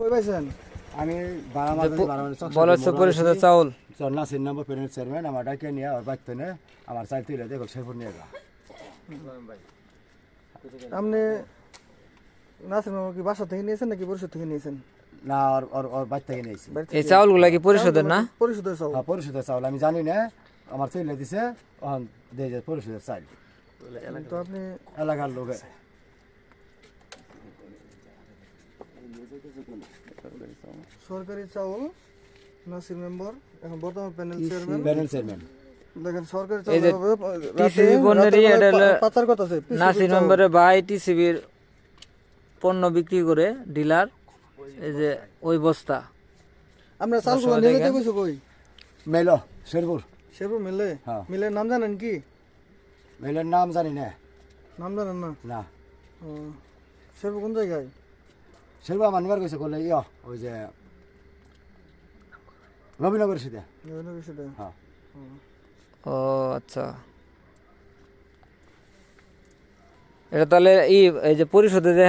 কই পাইছেন? আমি বলছে পরিষদের চাউল নাসির নম্বর প্রেসিডেন্ট চেয়ারম্যান আমার ডাকে নিয়ে আর বাড়তে নিয়ে আমার চাল তুলে দেখো শেরপুর নিয়ে যা আপনি নাসির মামা কি বাসা থেকে নিয়েছেন নাকি পরিষদ থেকে নিয়েছেন? না ওর বাড়ি থেকে নিয়েছি। এই চাউলগুলা কি পরিষদের না? পরিষদের চাউল। হ্যাঁ, পরিষদের চাউল আমি জানি না, আমার তুলে দিছে দিয়ে যে পরিষদের চাল তো আপনি এলাকার লোক। সরকারি চাউল নাসির মেম্বার এখন বর্তমান প্যানেল চেয়ারম্যান দেখেন সরকারি এই যে চাউল টিসিবি পণ্যেরই এটা হলো পাচার কথা আছে নাসির মেম্বারে ভাই টিসিবির পণ্য বিক্রি করে ডিলার। এই যে ওই বস্তা আমরা চালগুলো নিয়ে যেতে কইছো কই? মেলো শেরপুর। শেরপুর মিলে? হ্যাঁ। মিলের নাম জানেন কি? মেলের নাম জানি না। নাম জানেন না? না ও, শেরপুর কোন জায়গায়? শেরপুর আমার নিবার গেছে করলে ওই যে নবীনগর সিধা। ইউনিভার্সিটি। হ্যাঁ ও আচ্ছা, এটা তাহলে এই যে পরিষদে যে